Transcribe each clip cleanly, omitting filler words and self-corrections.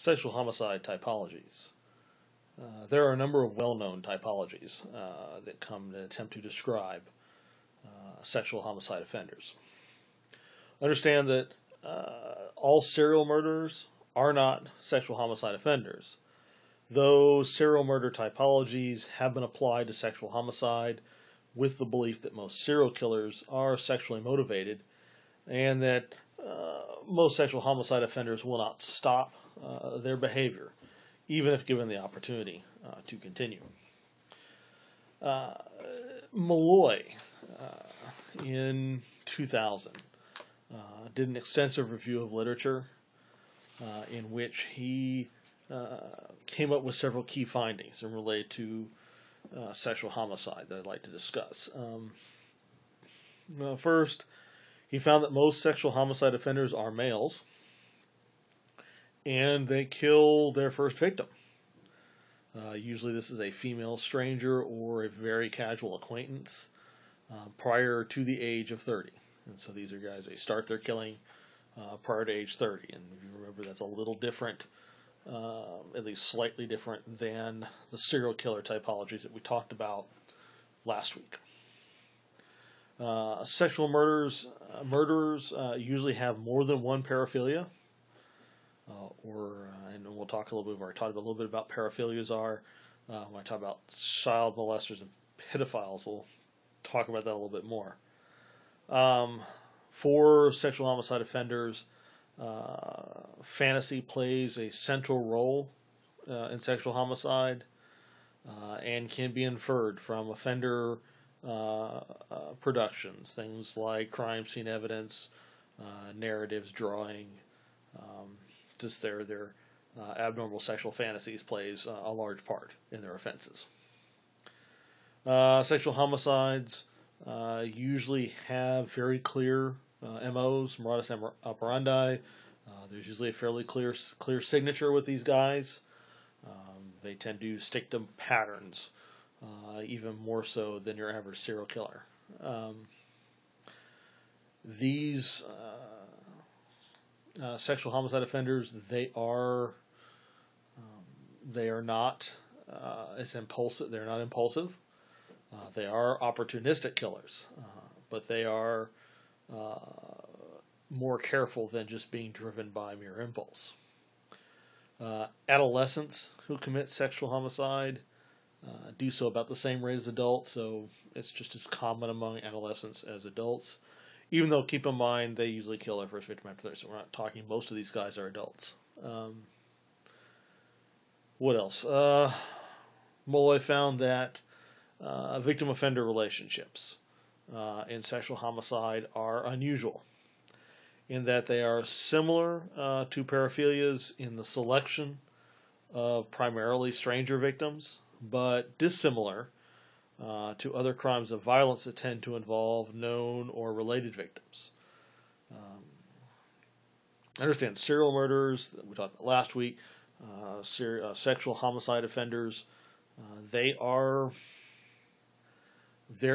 Sexual homicide typologies. There are a number of well-known typologies that come to attempt to describe sexual homicide offenders. Understand that all serial murderers are not sexual homicide offenders, though serial murder typologies have been applied to sexual homicide with the belief that most serial killers are sexually motivated and that most sexual homicide offenders will not stop their behavior, even if given the opportunity to continue. Malloy, in 2000, did an extensive review of literature in which he came up with several key findings in related to sexual homicide that I'd like to discuss. First, he found that most sexual homicide offenders are males, and they kill their first victim. Usually this is a female stranger or a very casual acquaintance prior to the age of 30. And so these are guys, they start their killing prior to age 30. And if you remember, that's a little different, at least slightly different than the serial killer typologies that we talked about last week. Sexual murderers usually have more than one paraphilia, and we'll talk a little bit. I've already talked a little bit about paraphilias are. When I talk about child molesters and pedophiles, we'll talk about that a little bit more. For sexual homicide offenders, fantasy plays a central role in sexual homicide and can be inferred from offender productions, things like crime scene evidence, narratives, drawing, just their abnormal sexual fantasies plays a large part in their offenses. Sexual homicides usually have very clear MOs, modus operandi. There's usually a fairly clear signature with these guys. They tend to stick to patterns, even more so than your average serial killer. These sexual homicide offenders, they are not as impulsive. They're not impulsive. They are opportunistic killers, but they are more careful than just being driven by mere impulse. Adolescents who commit sexual homicide do so about the same rate as adults, so it's just as common among adolescents as adults. Even though, keep in mind, they usually kill their first victim after 30, so we're not talking, most of these guys are adults. What else? Molloy found that victim-offender relationships in sexual homicide are unusual, in that they are similar to paraphilias in the selection of primarily stranger victims, but dissimilar to other crimes of violence that tend to involve known or related victims. Understand serial murderers that we talked about last week, sexual homicide offenders, they're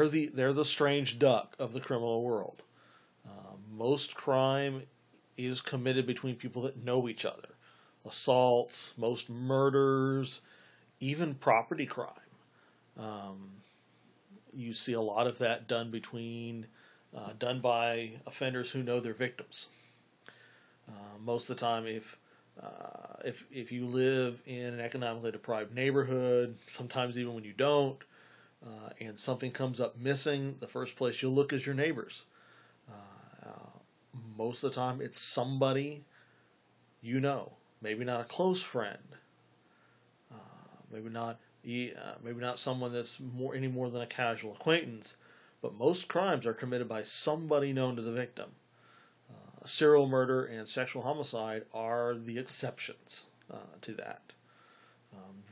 the strange duck of the criminal world. Most crime is committed between people that know each other. Assaults, most murders, even property crime. You see a lot of that done by offenders who know their victims. Most of the time, if you live in an economically deprived neighborhood, sometimes even when you don't, and something comes up missing, the first place you'll look is your neighbors. Most of the time, it's somebody you know. Maybe not a close friend. Maybe not someone that's any more than a casual acquaintance. But most crimes are committed by somebody known to the victim. Serial murder and sexual homicide are the exceptions to that.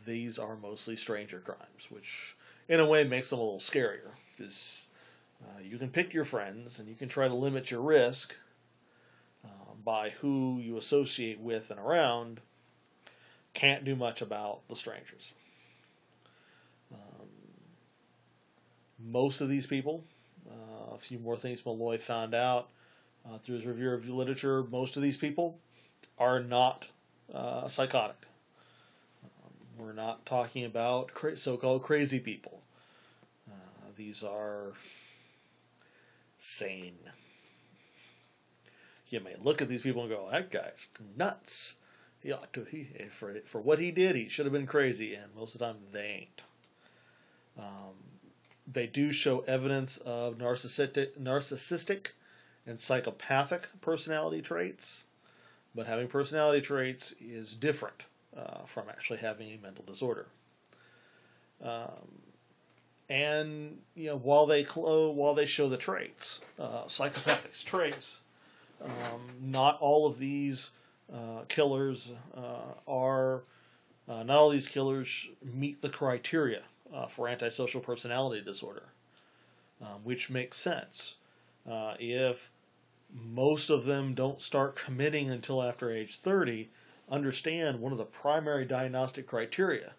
These are mostly stranger crimes, which in a way makes them a little scarier, because you can pick your friends and you can try to limit your risk by who you associate with and around. Can't do much about the strangers. Most of these people, a few more things Malloy found out through his review of literature, most of these people are not psychotic. We're not talking about so-called crazy people. These are sane. You may look at these people and go, "That guy's nuts. For what he did, he should have been crazy." And most of the time, they ain't. They do show evidence of narcissistic and psychopathic personality traits, but having personality traits is different from actually having a mental disorder. And while they show the traits, psychopathic traits, not all of these killers not all these killers meet the criteria for antisocial personality disorder, which makes sense. If most of them don't start committing until after age 30, understand one of the primary diagnostic criteria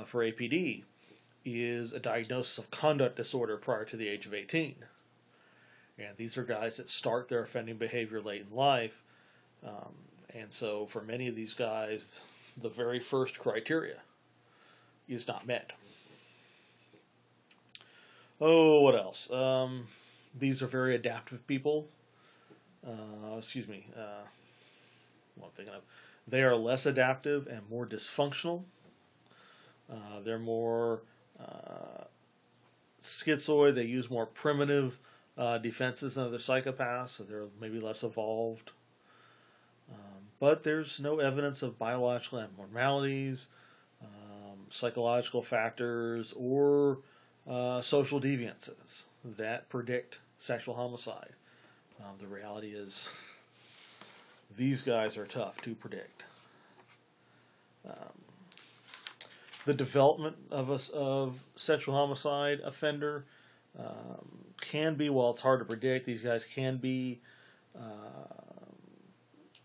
for APD is a diagnosis of conduct disorder prior to the age of 18. And these are guys that start their offending behavior late in life. And so for many of these guys, the very first criteria is not met. Oh, what else? These are very adaptive people. What I'm thinking of. They are less adaptive and more dysfunctional. They're more schizoid. They use more primitive defenses than other psychopaths, so they're maybe less evolved. But there's no evidence of biological abnormalities, psychological factors, or social deviances that predict sexual homicide. The reality is these guys are tough to predict. The development of sexual homicide offender can be, while it's hard to predict, these guys can be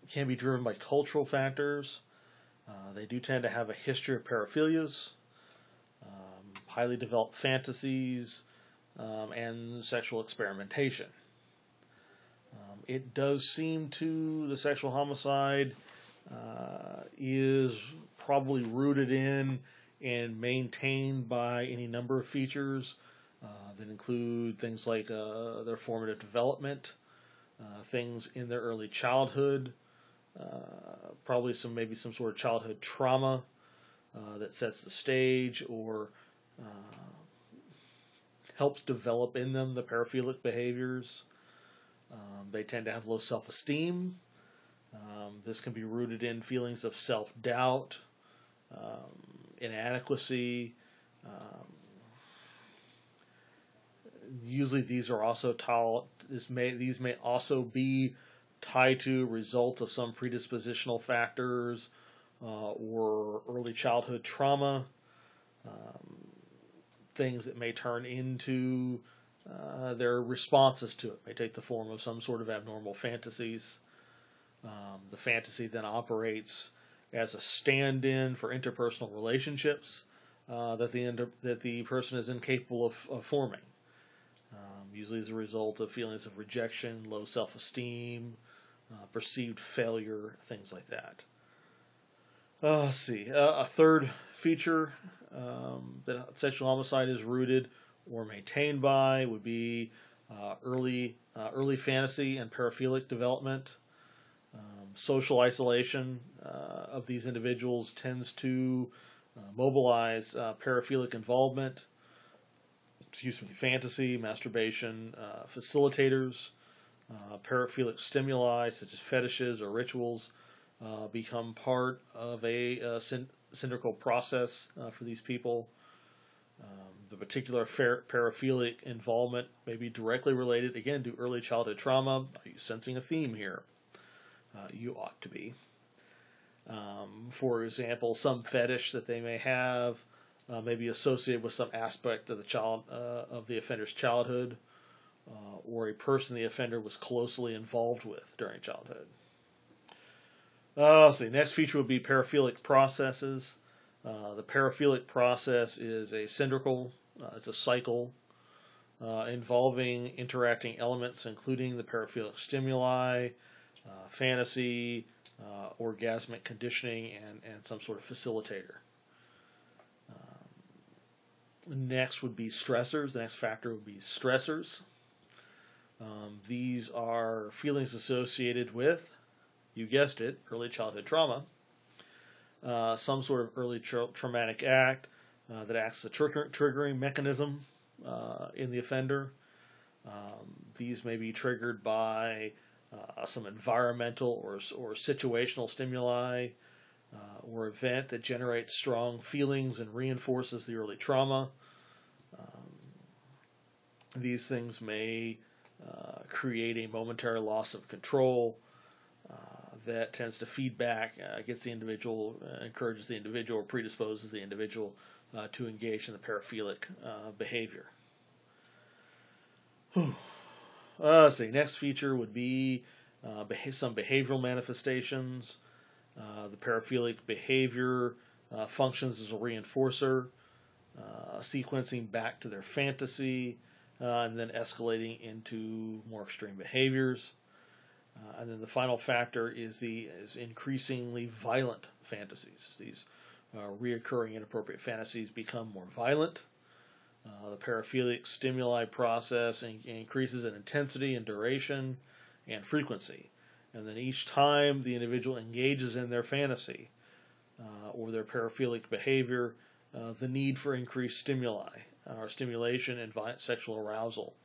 driven by cultural factors. They do tend to have a history of paraphilias, highly developed fantasies, and sexual experimentation. It does seem to the sexual homicide is probably rooted in and maintained by any number of features that include things like their formative development, things in their early childhood, probably maybe some sort of childhood trauma that sets the stage or helps develop in them the paraphilic behaviors. They tend to have low self-esteem. This can be rooted in feelings of self-doubt, inadequacy. Usually these are also these may also be tied to result of some predispositional factors or early childhood trauma, things that may turn into their responses to it. May take the form of some sort of abnormal fantasies. The fantasy then operates as a stand-in for interpersonal relationships that the person is incapable of forming. Usually as a result of feelings of rejection, low self-esteem, perceived failure, things like that. Let's see. A third feature that sexual homicide is rooted or maintained by would be early fantasy and paraphilic development. Social isolation of these individuals tends to mobilize paraphilic involvement. Fantasy, masturbation, facilitators, paraphilic stimuli such as fetishes or rituals become part of a syndical process for these people. The particular paraphilic involvement may be directly related, again, to early childhood trauma. Are you sensing a theme here? You ought to be. For example, some fetish that they may have may be associated with some aspect of the offender's childhood, or a person the offender was closely involved with during childhood. Let's see. Next feature would be paraphilic processes. The paraphilic process is a syndical. It's a cycle involving interacting elements, including the paraphilic stimuli, fantasy, orgasmic conditioning, and some sort of facilitator. Next would be stressors. The next factor would be stressors. These are feelings associated with, you guessed it, early childhood trauma. Some sort of early traumatic act that acts as a triggering mechanism in the offender. These may be triggered by some environmental or situational stimuli or event that generates strong feelings and reinforces the early trauma. These things may create a momentary loss of control that tends to feedback against the individual, encourages the individual, or predisposes the individual to engage in the paraphilic behavior. Let's see. Next feature would be some behavioral manifestations. The paraphilic behavior functions as a reinforcer, sequencing back to their fantasy, and then escalating into more extreme behaviors. And then the final factor is increasingly violent fantasies. These reoccurring inappropriate fantasies become more violent. The paraphilic stimuli process increases in intensity and duration and frequency. And then each time the individual engages in their fantasy or their paraphilic behavior, the need for increased stimuli or stimulation and violent sexual arousal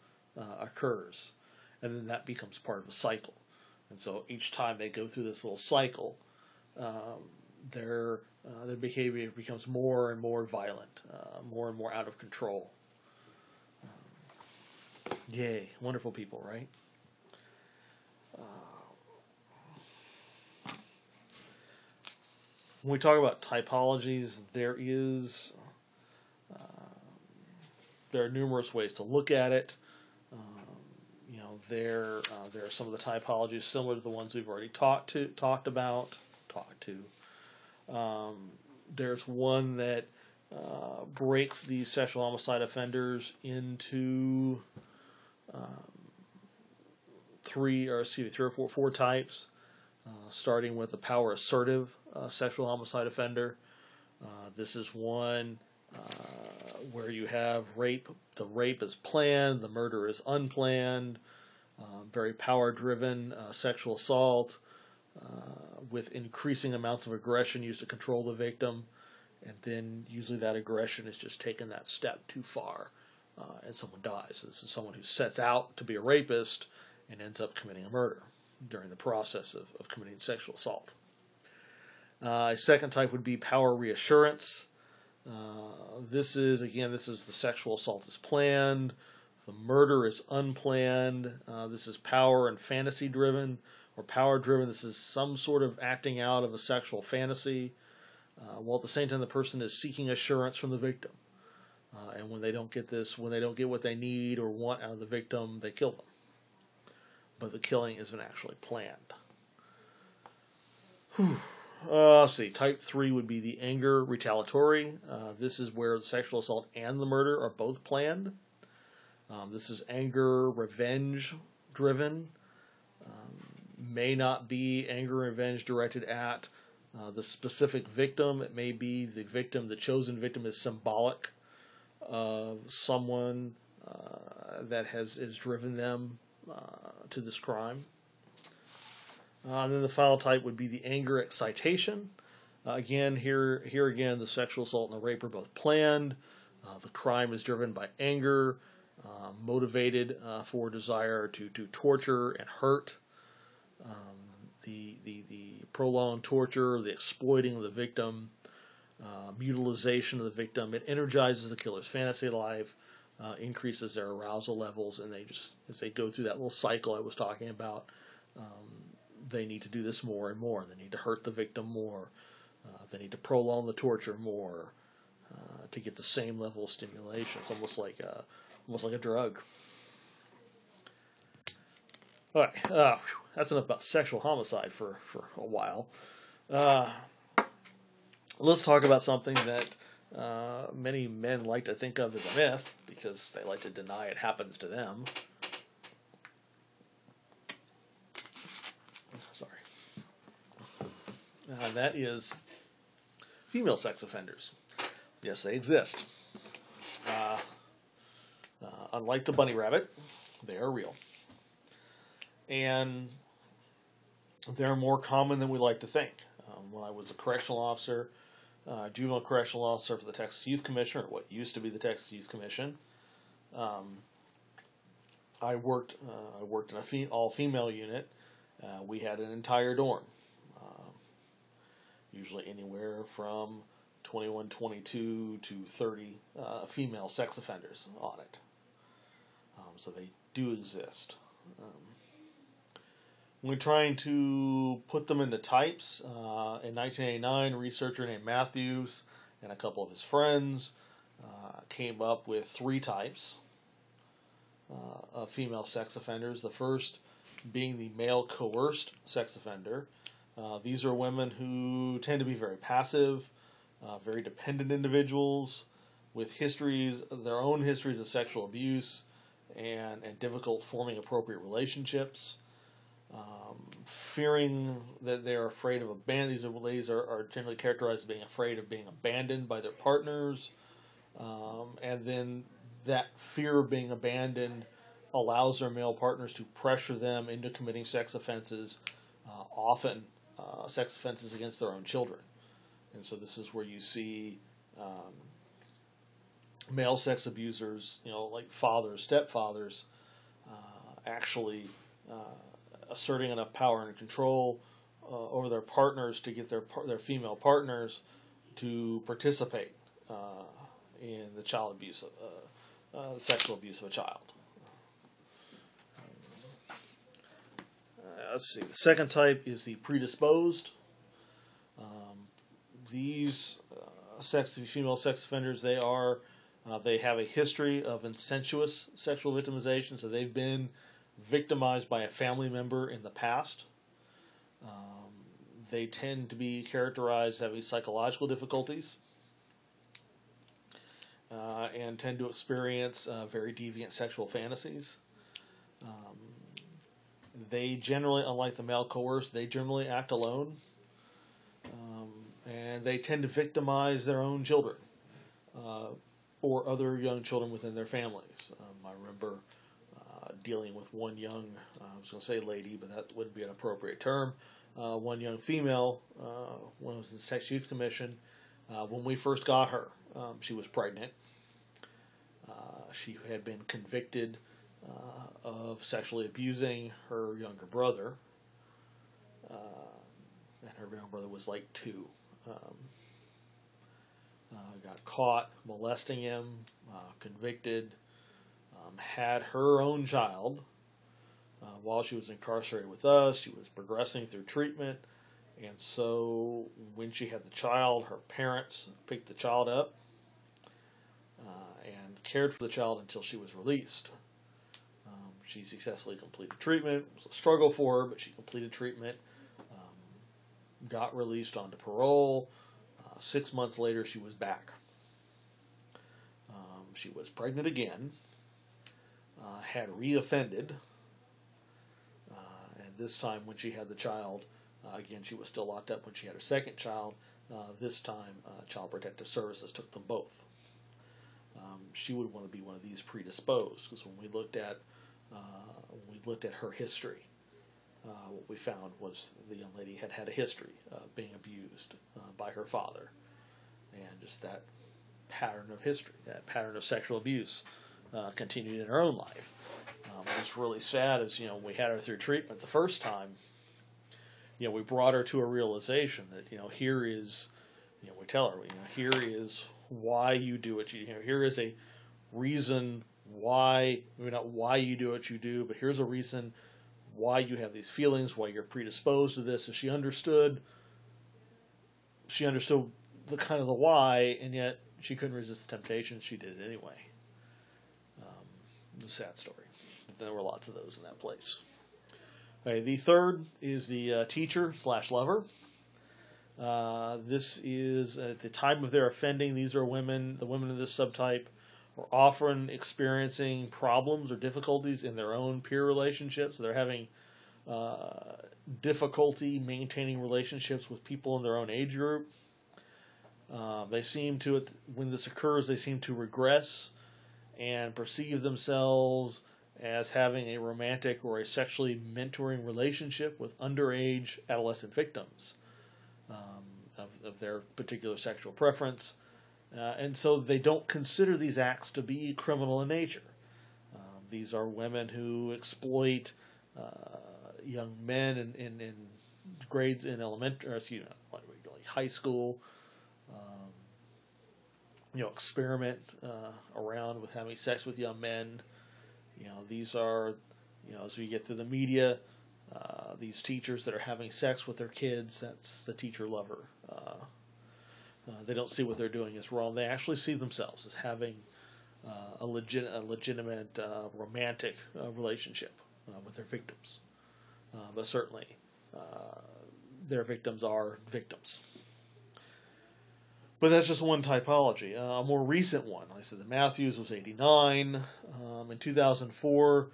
occurs. And then that becomes part of a cycle. And so each time they go through this little cycle, their behavior becomes more and more violent, more and more out of control. Yay, wonderful people, right? When we talk about typologies, there are numerous ways to look at it. There are some of the typologies similar to the ones we've already talked about. There's one that breaks these sexual homicide offenders into four types, starting with the power assertive sexual homicide offender. This is one where you have rape. The rape is planned, the murder is unplanned. Very power-driven sexual assault with increasing amounts of aggression used to control the victim, and then usually that aggression is just taken that step too far, and someone dies. This is someone who sets out to be a rapist and ends up committing a murder during the process of committing sexual assault. A second type would be power reassurance. This is the sexual assault is planned. The murder is unplanned. This is power and fantasy driven or power driven. This is some sort of acting out of a sexual fantasy, while at the same time the person is seeking assurance from the victim. And when they don't get what they need or want out of the victim, they kill them. But the killing isn't actually planned. Let's see. Type 3 would be the anger retaliatory. This is where the sexual assault and the murder are both planned. This is anger, revenge driven. May not be anger and revenge directed at the specific victim. It may be the chosen victim is symbolic of someone that has driven them to this crime. And then the final type would be the anger excitation. Here again, the sexual assault and the rape are both planned. The crime is driven by anger, motivated for desire to torture and hurt. The prolonged torture, the exploiting of the victim, mutilization of the victim, it energizes the killer's fantasy life, increases their arousal levels, and as they go through that little cycle I was talking about, they need to do this more and more. They need to hurt the victim more. They need to prolong the torture more to get the same level of stimulation. It's almost like a drug. All right, that's enough about sexual homicide for a while. Let's talk about something that many men like to think of as a myth because they like to deny it happens to them. Sorry. and that is female sex offenders. Yes, they exist. Uh, Unlike the bunny rabbit, they are real. And they're more common than we like to think. When I was a correctional officer, juvenile correctional officer for the Texas Youth Commission, or what used to be the Texas Youth Commission, I worked in a all-female unit. We had an entire dorm, usually anywhere from 21, 22 to 30 female sex offenders on it. So they do exist. We're trying to put them into types. In 1989, a researcher named Matthews and a couple of his friends came up with 3 types of female sex offenders. The first being the male coerced sex offender. These are women who tend to be very passive, very dependent individuals with their own histories of sexual abuse and difficult forming appropriate relationships. Fearing that they're afraid of abandon. These ladies are generally characterized as being afraid of being abandoned by their partners, and then that fear of being abandoned allows their male partners to pressure them into committing sex offenses, often sex offenses against their own children. And so this is where you see male sex abusers, like fathers, stepfathers, actually asserting enough power and control over their partners to get their female partners to participate in the child abuse, sexual abuse of a child. Let's see. The second type is the predisposed. These female sex offenders, they have a history of incestuous sexual victimization, so they've been victimized by a family member in the past. They tend to be characterized as having psychological difficulties and tend to experience very deviant sexual fantasies. They generally, unlike the male coerced, they generally act alone, and they tend to victimize their own children or other young children within their families. I remember dealing with one young, I was going to say lady, but that wouldn't be an appropriate term, one young female when I was in the Texas Youth Commission. When we first got her, she was pregnant. She had been convicted of sexually abusing her younger brother, and her younger brother was like 2. Got caught molesting him, convicted, had her own child. While she was incarcerated with us, she was progressing through treatment, and so when she had the child, her parents picked the child up and cared for the child until she was released. She successfully completed treatment. It was a struggle for her, but she completed treatment, got released onto parole. 6 months later, she was back. She was pregnant again, had reoffended, and this time when she had the child, again, she was still locked up when she had her second child. This time, Child Protective Services took them both. She would want to be one of these predisposed, because when we looked at her history, what we found was the young lady had had a history of being abused by her father, and just that pattern of history, that pattern of sexual abuse continued in her own life. What's really sad is, we had her through treatment the first time. We brought her to a realization that, here is, we tell her, here is why you do what you do. Here is a reason why, maybe not why you do what you do, but here's a reason why you have these feelings, why you're predisposed to this. And she understood the kind of the why, and yet she couldn't resist the temptation. She did it anyway. It's a sad story. But there were lots of those in that place. Okay, the third is the teacher/lover. This is at the time of their offending. These are the women of this subtype are often experiencing problems or difficulties in their own peer relationships. They're having difficulty maintaining relationships with people in their own age group. They seem to, when this occurs, they seem to regress and perceive themselves as having a romantic or a sexually mentoring relationship with underage adolescent victims of their particular sexual preference. And so they don't consider these acts to be criminal in nature. These are women who exploit young men in grades in elementary, like high school. Experiment around with having sex with young men. These are, as we get through the media, these teachers that are having sex with their kids. That's the teacher lover. They don't see what they're doing as wrong. They actually see themselves as having a legitimate romantic relationship with their victims. But certainly, their victims are victims. But that's just one typology. A more recent one, like I said, the Matthews was 89. In 2004,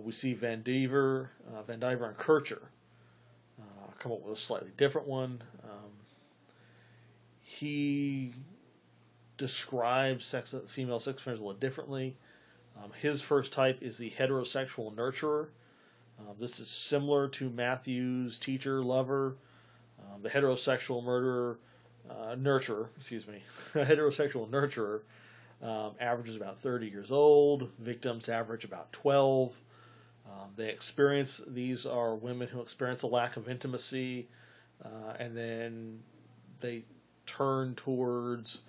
we see Van Diver and Kircher come up with a slightly different one. He describes female sex offenders a little differently. His first type is the heterosexual nurturer. This is similar to Matthews' teacher lover. The heterosexual nurturer, a heterosexual nurturer averages about 30 years old. Victims average about 12. These are women who experience a lack of intimacy, and then they turn towards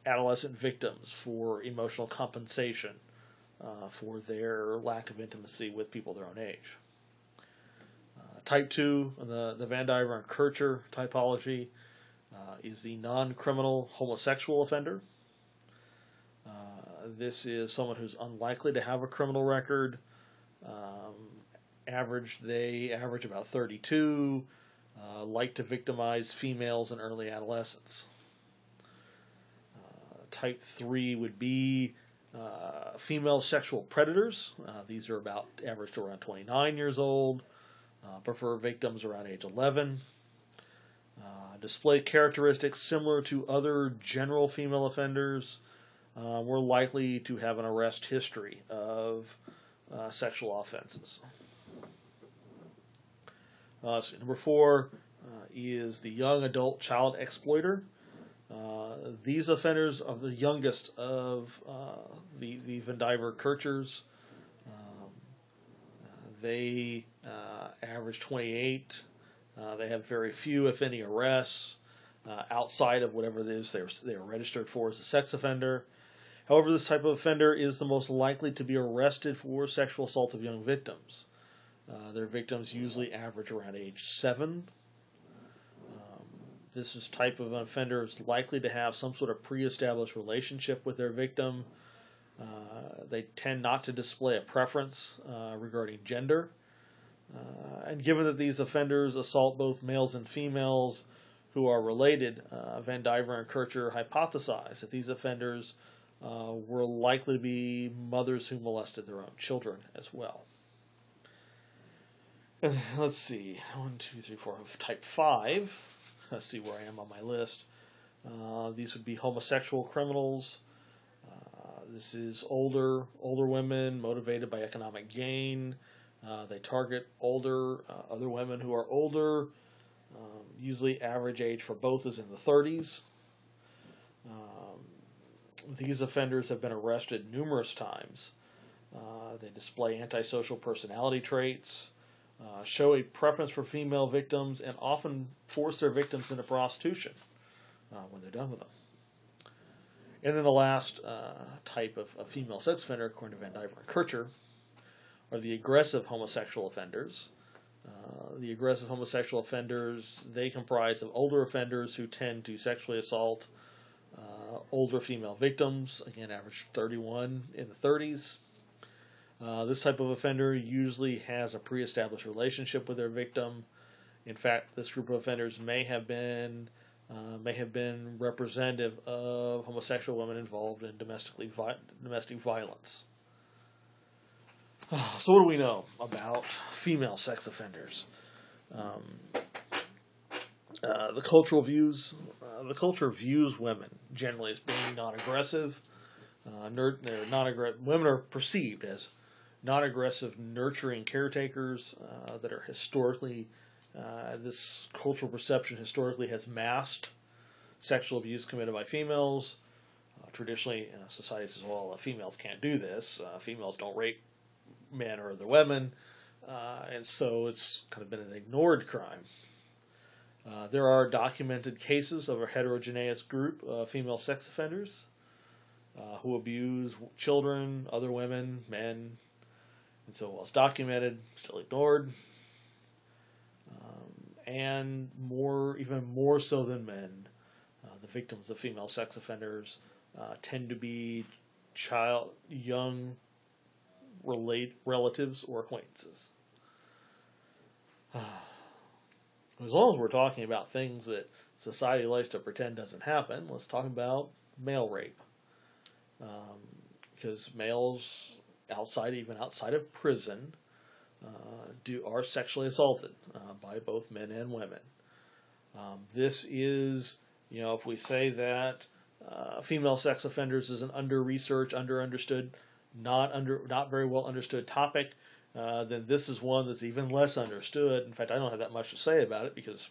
adolescent victims for emotional compensation for their lack of intimacy with people their own age. Type 2, the Van Diver and Kircher typology, is the non-criminal homosexual offender. This is someone who's unlikely to have a criminal record. They average about 32, like to victimize females in early adolescence. Type 3 would be female sexual predators. These are average to around 29 years old. Prefer victims around age 11. Display characteristics similar to other general female offenders. We're likely to have an arrest history of sexual offenses. Number 4 is the young adult child exploiter. These offenders are the youngest of the Van Diver Kirchers. They average 28. They have very few, if any, arrests outside of whatever it is they are registered for as a sex offender. However, this type of offender is the most likely to be arrested for sexual assault of young victims. Their victims usually average around age 7. This type of offender is likely to have some sort of pre-established relationship with their victim. They tend not to display a preference regarding gender. And given that these offenders assault both males and females who are related, Van Diver and Kircher hypothesized that these offenders were likely to be mothers who molested their own children as well. Let's see, 1, 2, 3, 4, type 5. Let's see where I am on my list. These would be homosexual criminals. This is older women motivated by economic gain. They target other women who are older. Usually average age for both is in the 30s. These offenders have been arrested numerous times. They display antisocial personality traits, show a preference for female victims, and often force their victims into prostitution when they're done with them. And then the last type of female sex offender, according to Van Diver and Kircher, are the aggressive homosexual offenders. The aggressive homosexual offenders, they comprise of older offenders who tend to sexually assault older female victims, again average 31 in the 30s. This type of offender usually has a pre-established relationship with their victim. In fact, this group of offenders may have been representative of homosexual women involved in domestic violence. So what do we know about female sex offenders? Um, the culture views women generally as being non-aggressive. Women are perceived as non-aggressive, nurturing caretakers that are historically. This cultural perception historically has masked sexual abuse committed by females. Traditionally, society says, well, females can't do this. Females don't rape men or other women. And so it's kind of been an ignored crime. There are documented cases of a heterogeneous group of female sex offenders who abuse children, other women, men, and so while it's documented, still ignored. And even more so than men, the victims of female sex offenders tend to be young relatives or acquaintances. As long as we're talking about things that society likes to pretend doesn't happen, let's talk about male rape. Because males, even outside of prison, are sexually assaulted by both men and women. This is, if we say that female sex offenders is an under-researched, under-understood, not very well understood topic, then this is one that's even less understood. In fact, I don't have that much to say about it because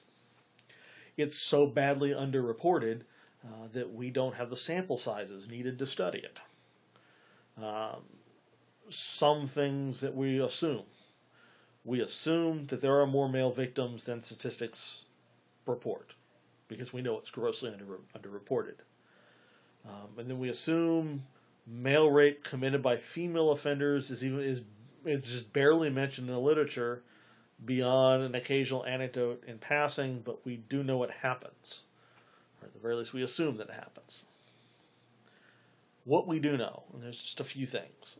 it's so badly underreported that we don't have the sample sizes needed to study it. Some things that we assume that there are more male victims than statistics report because we know it's grossly underreported. And then we assume male rape committed by female offenders is just barely mentioned in the literature beyond an occasional anecdote in passing, but we do know it happens. Or at the very least, we assume that it happens. What we do know, and there's just a few things.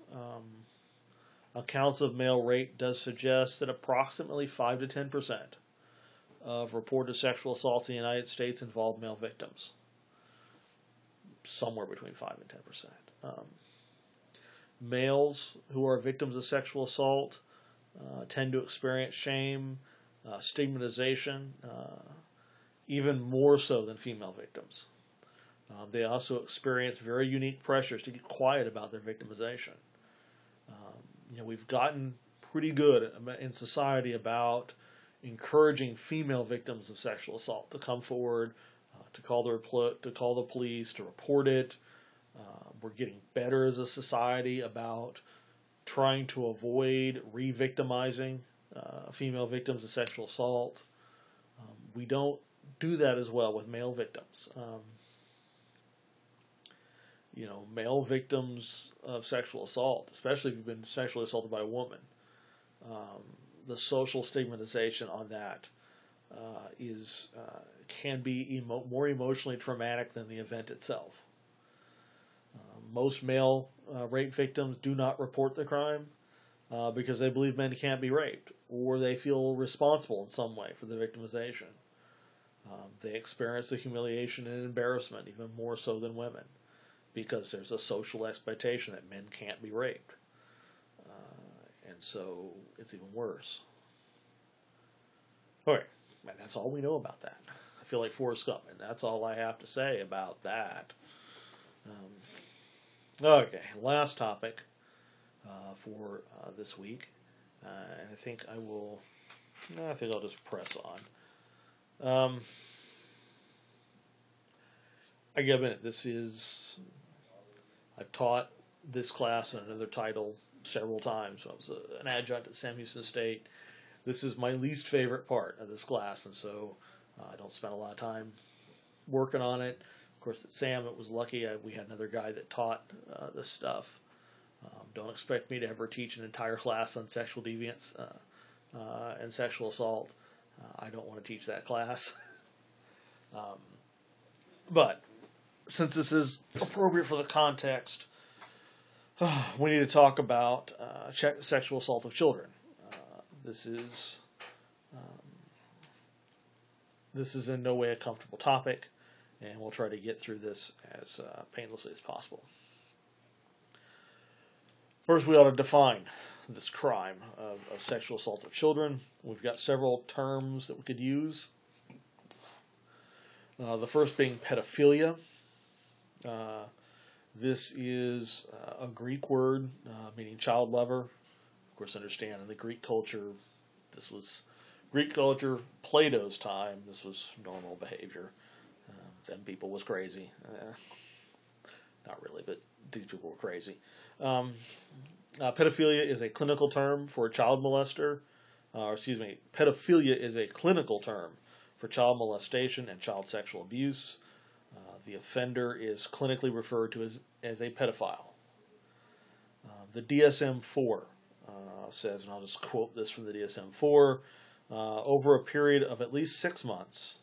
Accounts of male rape does suggest that approximately 5 to 10% of reported sexual assaults in the United States involve male victims. Somewhere between 5 and 10%. Males who are victims of sexual assault tend to experience shame, stigmatization, even more so than female victims. They also experience very unique pressures to get quiet about their victimization. We've gotten pretty good in society about encouraging female victims of sexual assault to come forward, to call the police, to report it. We're getting better as a society about trying to avoid re-victimizing female victims of sexual assault. We don't do that as well with male victims. Male victims of sexual assault, especially if you've been sexually assaulted by a woman, the social stigmatization on that can be more emotionally traumatic than the event itself. Most male rape victims do not report the crime because they believe men can't be raped, or they feel responsible in some way for the victimization. They experience the humiliation and embarrassment even more so than women, because there's a social expectation that men can't be raped. And so it's even worse. All right, and that's all we know about that. I feel like Forrest Gump, and that's all I have to say about that. Okay, last topic for this week, and I think I'll just press on. I gotta admit, I've taught this class in another title several times. I was an adjunct at Sam Houston State. This is my least favorite part of this class, and so I don't spend a lot of time working on it. Of course, at Sam, it was lucky we had another guy that taught this stuff. Don't expect me to ever teach an entire class on sexual deviance and sexual assault. I don't want to teach that class. But since this is appropriate for the context, we need to talk about sexual assault of children. This is in no way a comfortable topic, and we'll try to get through this as painlessly as possible. First, we ought to define this crime of sexual assault of children. We've got several terms that we could use. The first being pedophilia. This is a Greek word meaning child lover. Of course, understand in the Greek culture, this was Greek culture, Plato's time. This was normal behavior. Them people was crazy. Not really, but these people were crazy. Pedophilia is a clinical term for a child molester. Pedophilia is a clinical term for child molestation and child sexual abuse. The offender is clinically referred to as a pedophile. The DSM-4 says, and I'll just quote this from the DSM-4, over a period of at least 6 months,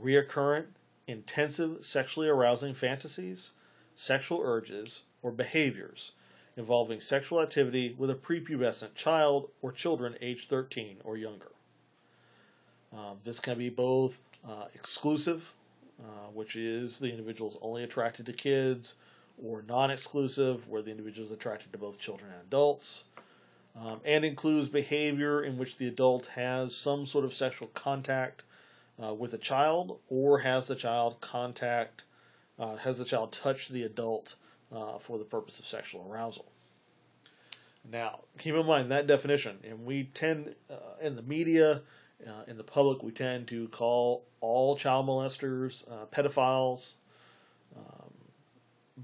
reoccurrent, intensive sexually arousing fantasies, sexual urges, or behaviors involving sexual activity with a prepubescent child or children aged 13 or younger. This can be both exclusive, which is the individual is only attracted to kids, or non-exclusive, where the individual is attracted to both children and adults, and includes behavior in which the adult has some sort of sexual contact with a child, or has the child touch the adult for the purpose of sexual arousal. Now, keep in mind that definition, and we tend, in the media, in the public, we tend to call all child molesters pedophiles,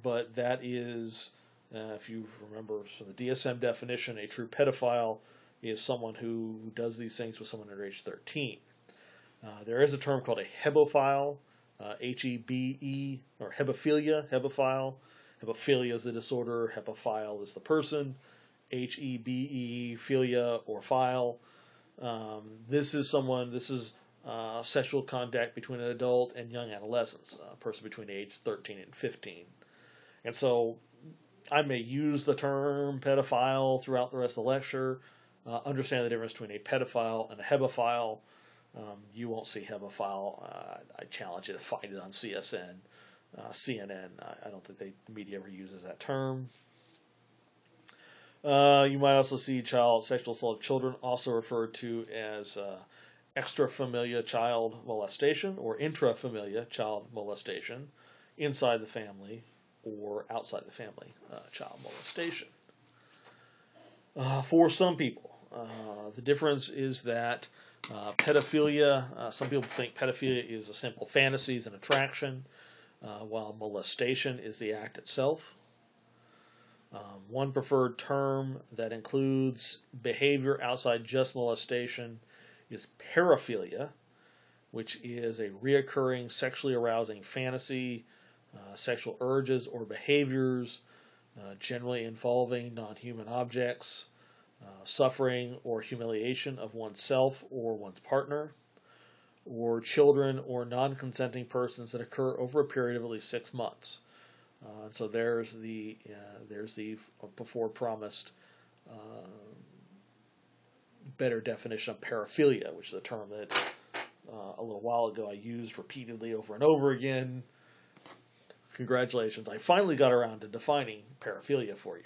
but that is, if you remember from the DSM definition, a true pedophile is someone who does these things with someone under age 13. There is a term called a hebophile, H-E-B-E, or hebephilia, hebophile. Hebephilia is the disorder, hebephile is the person, H-E-B-E, philia or phile. This is sexual contact between an adult and young adolescents, a person between age 13 and 15. And so I may use the term pedophile throughout the rest of the lecture. Understand the difference between a pedophile and a hebophile. You won't see hebophile. I challenge you to find it on CNN. I don't think the media ever uses that term. You might also see sexual assault of children also referred to as extrafamilial child molestation or intrafamilial child molestation, inside the family or outside the family child molestation. For some people, the difference is that pedophilia, some people think pedophilia is a simple fantasies and attraction, while molestation is the act itself. One preferred term that includes behavior outside just molestation is paraphilia, which is a reoccurring sexually arousing fantasy, sexual urges or behaviors, generally involving non-human objects, suffering or humiliation of oneself or one's partner, or children or non-consenting persons that occur over a period of at least 6 months. So there's the before promised better definition of paraphilia, which is a term that a little while ago I used repeatedly over and over again. Congratulations, I finally got around to defining paraphilia for you.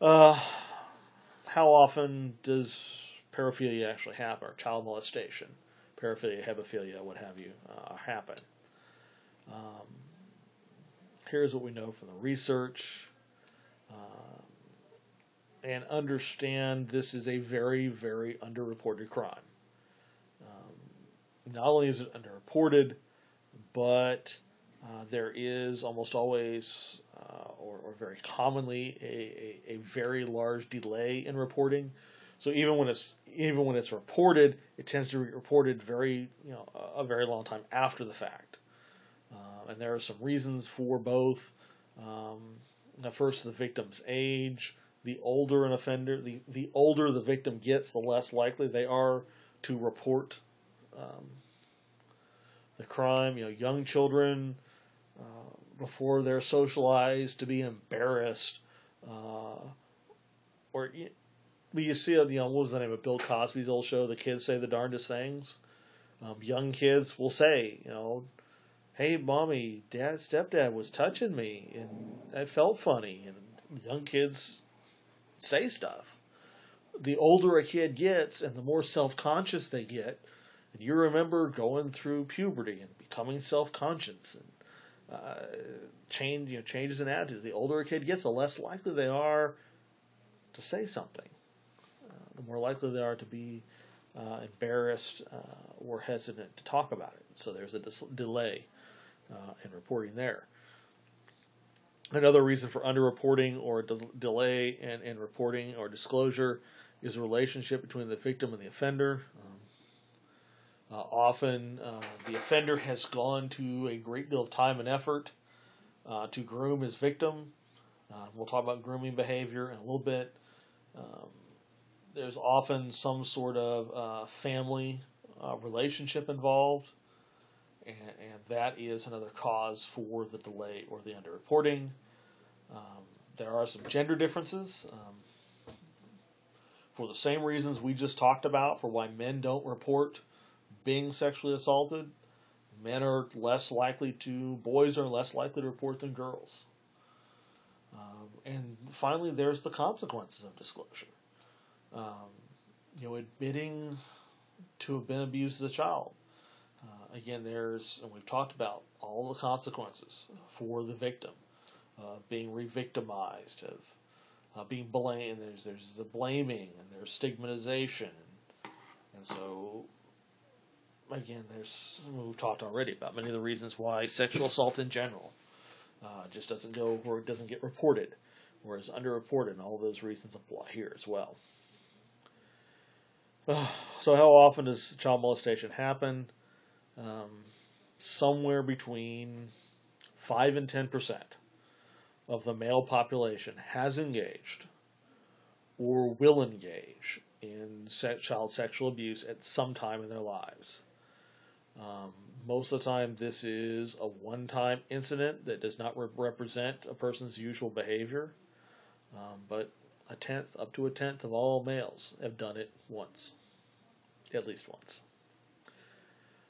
How often does paraphilia actually happen, or child molestation, paraphilia, hebephilia, what have you, happen? Here's what we know from the research. And understand this is a very, very underreported crime. Not only is it underreported, but there is almost always, or very commonly, a very large delay in reporting. So even when it's reported, it tends to be reported a very long time after the fact. And there are some reasons for both. First, the victim's age. The older an offender, the older the victim gets, the less likely they are to report the crime. Young children, before they're socialized to be embarrassed, or you see, what was the name of Bill Cosby's old show? The kids say the darndest things. Young kids will say, hey, mommy, stepdad was touching me, and I felt funny. And young kids say stuff. The older a kid gets and the more self-conscious they get, and you remember going through puberty and becoming self-conscious and changes in attitudes. The older a kid gets, the less likely they are to say something. The more likely they are to be embarrassed or hesitant to talk about it. So there's a delay in reporting there. Another reason for underreporting or delay in reporting or disclosure is the relationship between the victim and the offender. Often the offender has gone to a great deal of time and effort to groom his victim. We'll talk about grooming behavior in a little bit. There's often some sort of family relationship involved, and that is another cause for the delay or the underreporting. There are some gender differences for the same reasons we just talked about for why men don't report being sexually assaulted. Boys are less likely to report than girls. And finally, there's the consequences of disclosure. Admitting to have been abused as a child. Again, and we've talked about all the consequences for the victim, being re-victimized, of being blamed. There's the blaming and there's stigmatization, and so again, we've talked already about many of the reasons why sexual assault in general just doesn't go or it doesn't get reported, or is underreported, and all those reasons apply here as well. So how often does child molestation happen? Somewhere between 5 and 10% of the male population has engaged or will engage in child sexual abuse at some time in their lives. Most of the time, this is a one-time incident that does not represent a person's usual behavior, but up to a tenth of all males have done it once, at least once.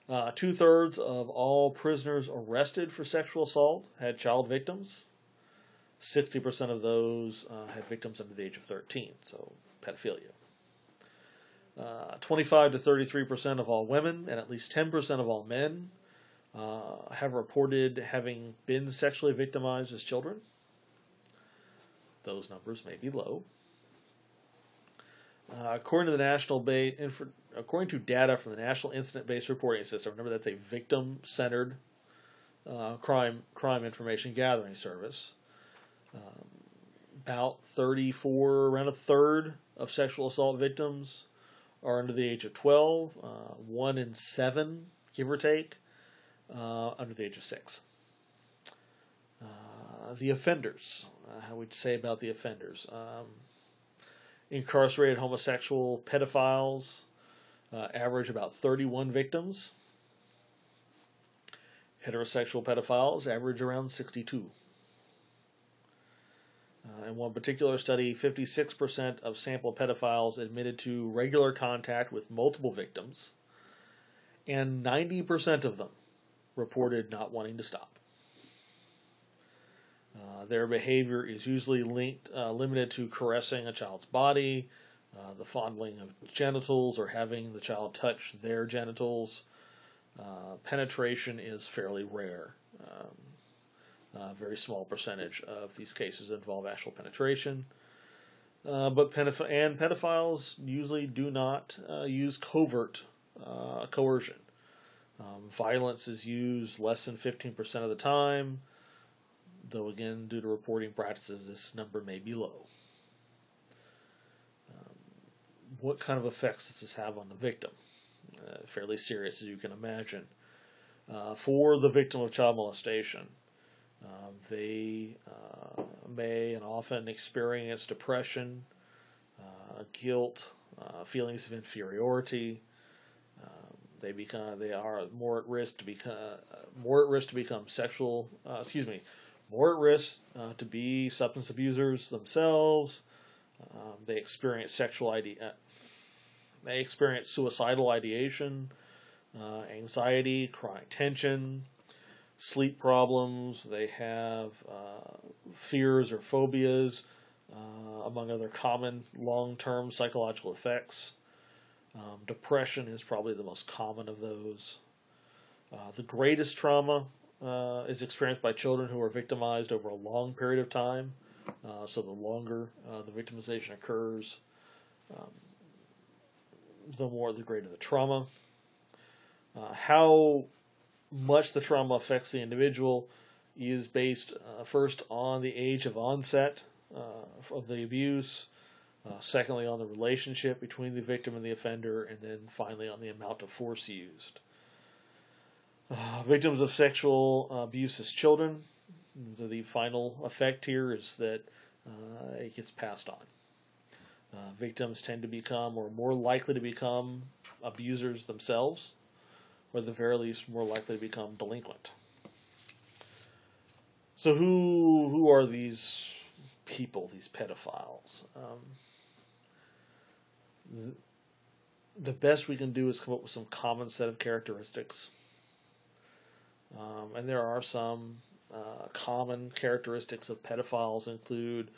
2/3 of all prisoners arrested for sexual assault had child victims. 60% of those had victims under the age of 13, so pedophilia. 25 to 33% of all women and at least 10% of all men have reported having been sexually victimized as children. Those numbers may be low. According to data from the National Incident-Based Reporting System, remember that's a victim-centered crime information gathering service. Around a third of sexual assault victims are under the age of 12. 1 in 7, give or take, under the age of 6. The offenders, how would you say about the offenders? Incarcerated homosexual pedophiles average about 31 victims. Heterosexual pedophiles average around 62. In one particular study, 56% of sample pedophiles admitted to regular contact with multiple victims, and 90% of them reported not wanting to stop. Their behavior is usually limited to caressing a child's body, the fondling of genitals, or having the child touch their genitals. Penetration is fairly rare. A very small percentage of these cases involve actual penetration. But pedophiles usually do not use covert coercion. Violence is used less than 15% of the time, though again, due to reporting practices, this number may be low. What kind of effects does this have on the victim? Fairly serious, as you can imagine. For the victim of child molestation, they may and often experience depression, guilt, feelings of inferiority. They are more at risk to be substance abusers themselves. They experience suicidal ideation, anxiety, chronic tension, sleep problems. They have fears or phobias among other common long-term psychological effects. Depression is probably the most common of those. The greatest trauma is experienced by children who are victimized over a long period of time. So the longer the victimization occurs, um, the greater the trauma. How much the trauma affects the individual is based first on the age of onset of the abuse, secondly on the relationship between the victim and the offender, and then finally on the amount of force used. Victims of sexual abuse as children, the final effect here is that it gets passed on. Victims tend to become, or more likely to become, abusers themselves, or at the very least more likely to become delinquent. So who are these people, these pedophiles? The best we can do is come up with some common set of characteristics. And there are some common characteristics of pedophiles include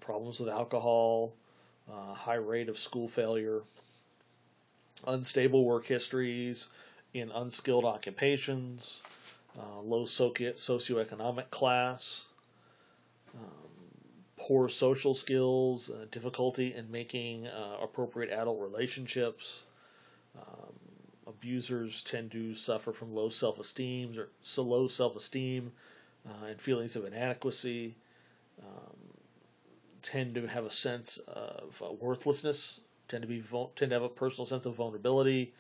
problems with alcohol, high rate of school failure, unstable work histories in unskilled occupations, low socioeconomic class, poor social skills, difficulty in making appropriate adult relationships. Abusers tend to suffer from low self-esteem and feelings of inadequacy. Tend to have a sense of worthlessness. Tend to have a personal sense of vulnerability.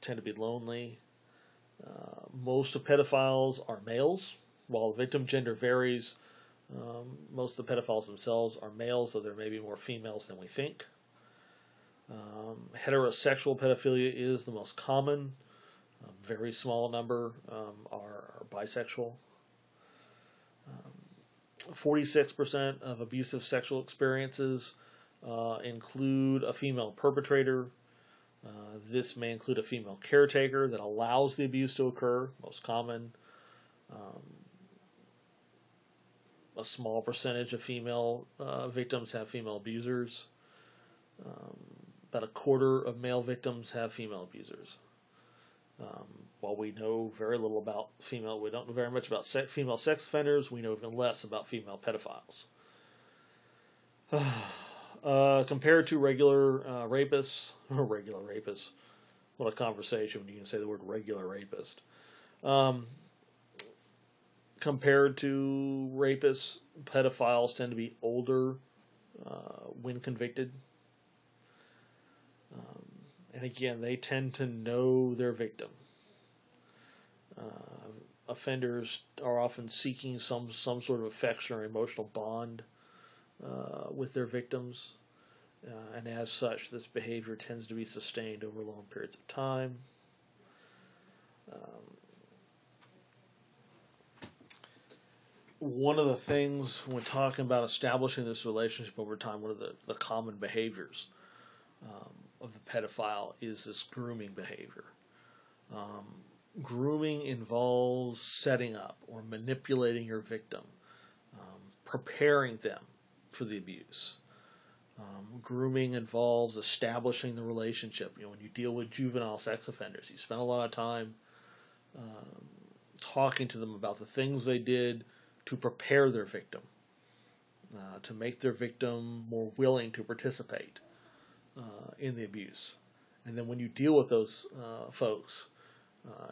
Tend to be lonely. Most of pedophiles are males, while the victim gender varies. Most of the pedophiles themselves are males, though there may be more females than we think. Heterosexual pedophilia is the most common. A very small number are bisexual. 46% of abusive sexual experiences include a female perpetrator. This may include a female caretaker that allows the abuse to occur, most common. A small percentage of female victims have female abusers. About a quarter of male victims have female abusers. While we know very little about we don't know very much about female sex offenders, we know even less about female pedophiles. Compared to regular rapists, what a conversation when you can say the word regular rapist. Compared to rapists, pedophiles tend to be older when convicted. And again, they tend to know their victim. Offenders are often seeking some sort of affection or emotional bond with their victims. And as such, this behavior tends to be sustained over long periods of time. One of the things when talking about establishing this relationship over time, one of the common behaviors of the pedophile is this grooming behavior. Grooming involves setting up or manipulating your victim, preparing them for the abuse. Grooming involves establishing the relationship. When you deal with juvenile sex offenders, you spend a lot of time talking to them about the things they did to prepare their victim, to make their victim more willing to participate in the abuse. And then when you deal with those folks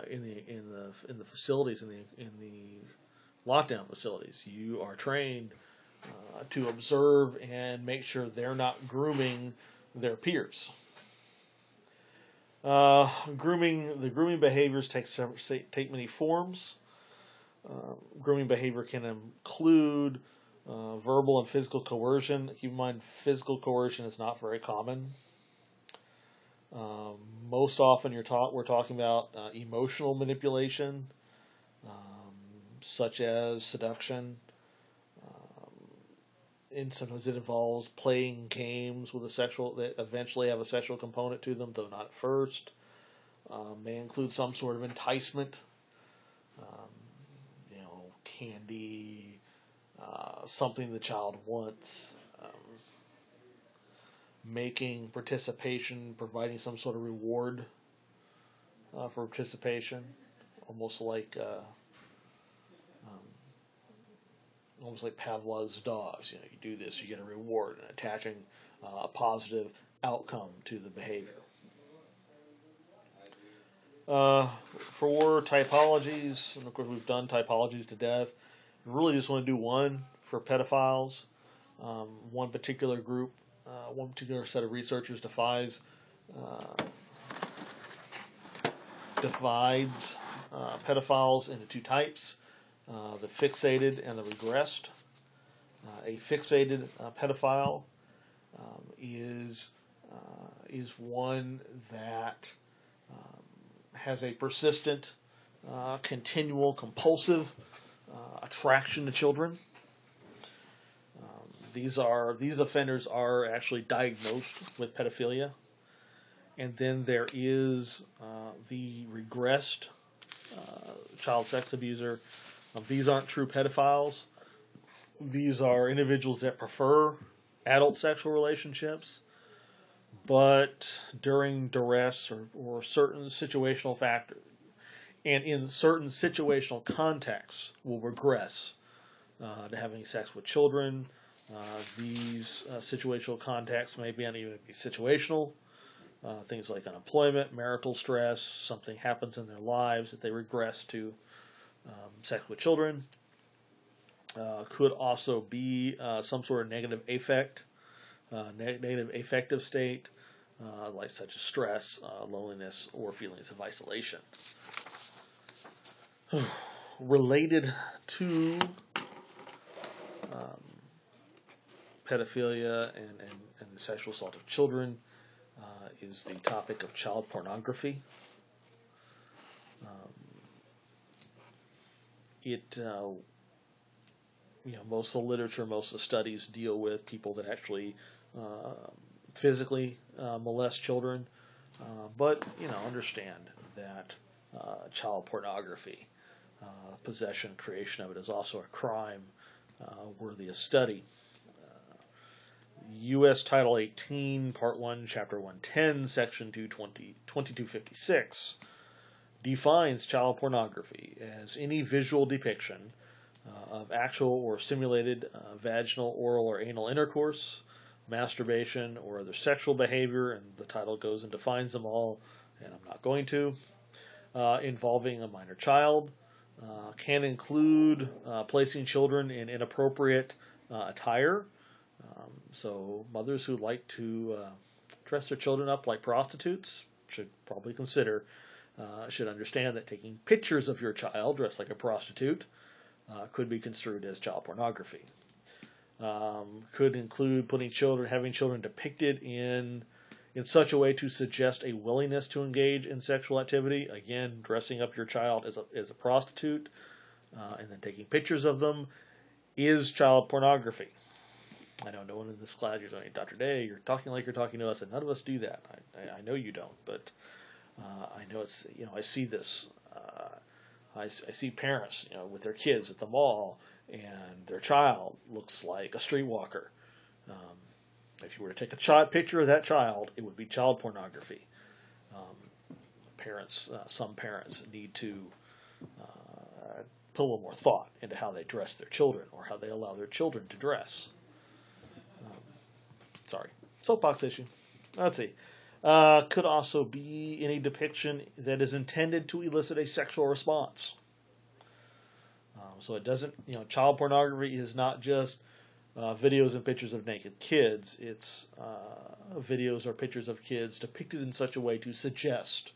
in the facilities, in the lockdown facilities, you are trained to observe and make sure they're not grooming their peers. The grooming behaviors take many forms. Grooming behavior can include verbal and physical coercion. Keep in mind, physical coercion is not very common. Most often, we're talking about emotional manipulation, such as seduction. And sometimes it involves playing games with that eventually have a sexual component to them, though not at first. May include some sort of enticement, candy, something the child wants, making participation, providing some sort of reward for participation, almost like um, almost like Pavlov's dogs. You do this, you get a reward, and attaching a positive outcome to the behavior. For typologies, and of course we've done typologies to death. We really just want to do one for pedophiles. One particular group, one particular set of researchers divides pedophiles into two types: the fixated and the regressed. A fixated pedophile is one that has a persistent, continual, compulsive attraction to children. These offenders are actually diagnosed with pedophilia. And then there is the regressed child sex abuser. These aren't true pedophiles. These are individuals that prefer adult sexual relationships, but during duress or certain situational factors, and in certain situational contexts, will regress to having sex with children. These situational contexts may be even be situational. Things like unemployment, marital stress, something happens in their lives that they regress to sex with children. Could also be some sort of negative affect, negative affective state, like such as stress, loneliness, or feelings of isolation. Related to pedophilia and the sexual assault of children is the topic of child pornography. Most of the literature, most of the studies deal with people that actually physically molest children, but understand that child pornography, possession, creation of it, is also a crime worthy of study. U.S. Title 18, Part 1, Chapter 110, Section 2256 defines child pornography as any visual depiction of actual or simulated vaginal, oral, or anal intercourse, masturbation, or other sexual behavior, and the title goes and defines them all, and I'm not going to, involving a minor child. Can include placing children in inappropriate attire. So mothers who like to dress their children up like prostitutes should probably should understand that taking pictures of your child dressed like a prostitute could be construed as child pornography. Could include having children depicted in such a way to suggest a willingness to engage in sexual activity. Again, dressing up your child as a prostitute and then taking pictures of them is child pornography. I know no one in this class, you're saying, Dr. Day, you're talking like you're talking to us, and none of us do that. I know you don't, but I know it's, I see this. I see parents, with their kids at the mall, and their child looks like a streetwalker. If you were to take a picture of that child, it would be child pornography. Some parents need to put a little more thought into how they dress their children or how they allow their children to dress. Soapbox issue. Let's see. Could also be any depiction that is intended to elicit a sexual response. So it doesn't, child pornography is not just videos and pictures of naked kids. It's videos or pictures of kids depicted in such a way to suggest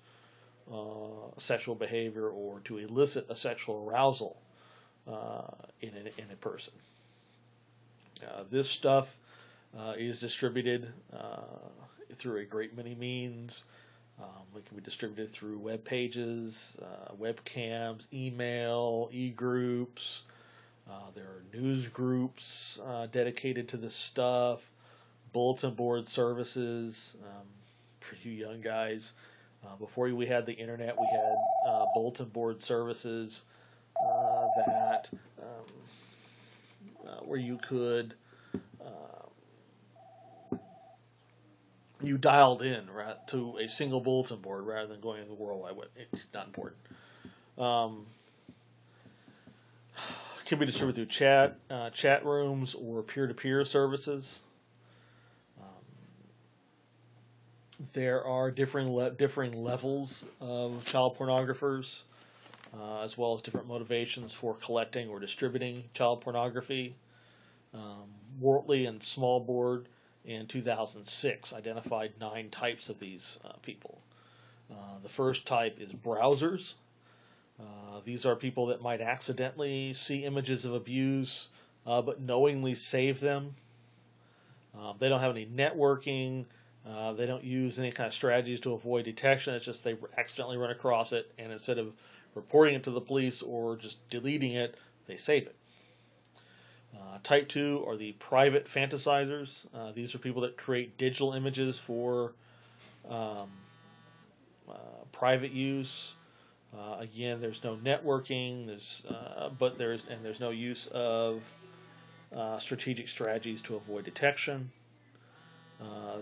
sexual behavior or to elicit a sexual arousal in a person. This stuff is distributed through a great many means. It can be distributed through web pages, webcams, email, e-groups. There are news groups dedicated to this stuff, bulletin board services. For you young guys, before we had the internet, we had bulletin board services that where you could you dialed in to a single bulletin board rather than going to the World Wide Web. It's not important. Um, can be distributed through chat rooms, or peer-to-peer services. There are differing levels of child pornographers, as well as different motivations for collecting or distributing child pornography. Wortley and Smallboard in 2006 identified 9 types of these people. The first type is browsers. These are people that might accidentally see images of abuse, but knowingly save them. They don't have any networking. They don't use any kind of strategies to avoid detection. It's just they accidentally run across it, and instead of reporting it to the police or just deleting it, they save it. Type 2 are the private fantasizers. These are people that create digital images for private use. Again, there's no networking. There's no use of strategic strategies to avoid detection.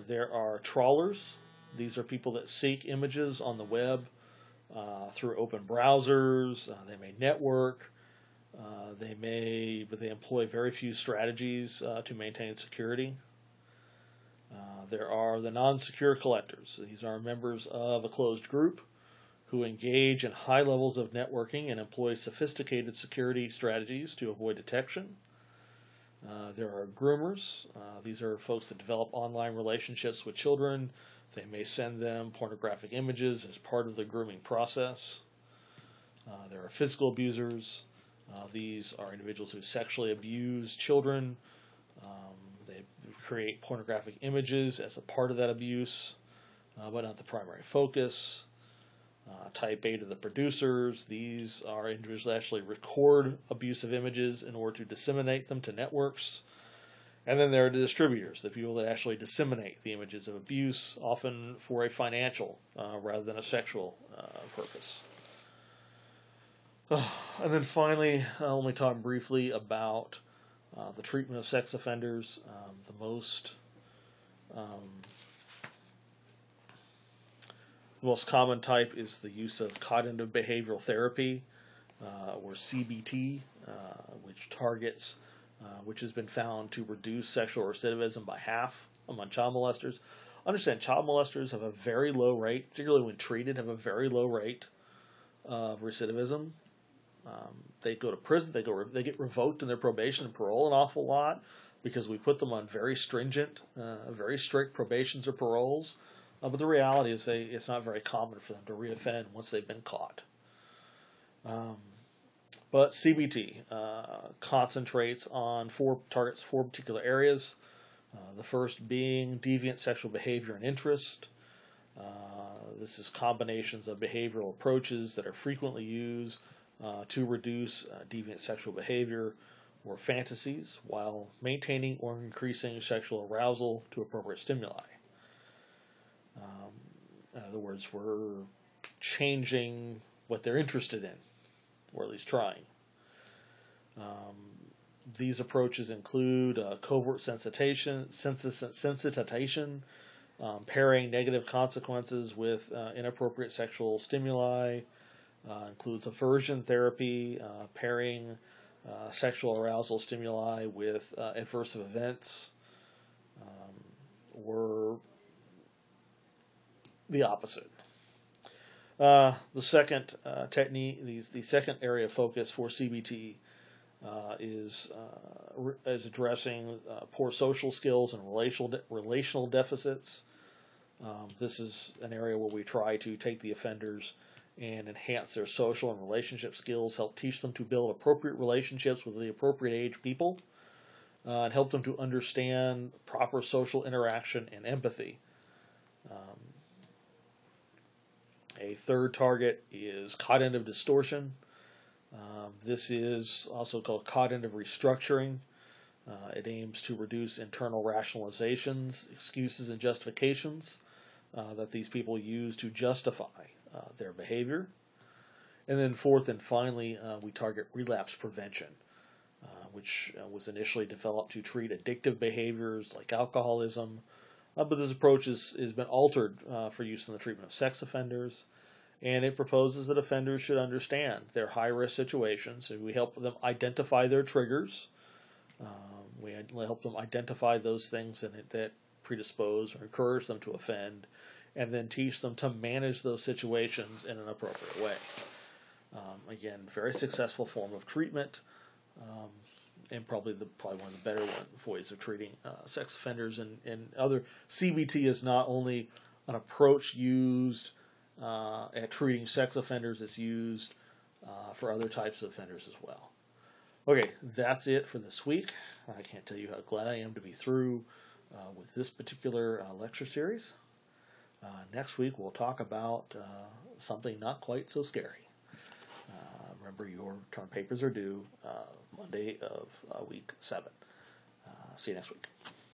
There are trawlers. These are people that seek images on the web through open browsers. They may network. But they employ very few strategies to maintain security. There are the non-secure collectors. These are members of a closed group who engage in high levels of networking and employ sophisticated security strategies to avoid detection. There are groomers. These are folks that develop online relationships with children. They may send them pornographic images as part of the grooming process. There are physical abusers. These are individuals who sexually abuse children. They create pornographic images as a part of that abuse, but not the primary focus. Type 8 are the producers. These are individuals that actually record abusive images in order to disseminate them to networks. And then there are the distributors, the people that actually disseminate the images of abuse, often for a financial rather than a sexual purpose. And then finally, let me talk briefly about the treatment of sex offenders. The most common type is the use of cognitive behavioral therapy, or CBT, which has been found to reduce sexual recidivism by half among child molesters. Understand, child molesters have a very low rate, particularly when treated, have a very low rate of recidivism. They go to prison. They get revoked in their probation and parole an awful lot because we put them on very stringent, very strict probations or paroles. But the reality is it's not very common for them to reoffend once they've been caught. But CBT concentrates on targets four particular areas. The first being deviant sexual behavior and interest. This is combinations of behavioral approaches that are frequently used to reduce deviant sexual behavior or fantasies while maintaining or increasing sexual arousal to appropriate stimuli. In other words, we're changing what they're interested in, or at least trying. These approaches include covert sensitization, pairing negative consequences with inappropriate sexual stimuli, includes aversion therapy, pairing sexual arousal stimuli with adverse events, or the opposite. The second technique, the second area of focus for CBT is addressing poor social skills and relational deficits. This is an area where we try to take the offenders and enhance their social and relationship skills, help teach them to build appropriate relationships with the appropriate age people, and help them to understand proper social interaction and empathy. A third target is cognitive distortion. This is also called cognitive restructuring. It aims to reduce internal rationalizations, excuses, and justifications that these people use to justify their behavior. And then fourth and finally, we target relapse prevention. which was initially developed to treat addictive behaviors like alcoholism. But this approach has been altered for use in the treatment of sex offenders, and it proposes that offenders should understand their high-risk situations, and we help them identify their triggers. We help them identify those things that predispose or encourage them to offend, and then teach them to manage those situations in an appropriate way. Again, very successful form of treatment, and probably one of the better ways of treating sex offenders and other. CBT is not only an approach used at treating sex offenders, it's used for other types of offenders as well. Okay, that's it for this week. I can't tell you how glad I am to be through with this particular lecture series. Next week we'll talk about something not quite so scary. Remember, your term papers are due Monday of week 7. See you next week.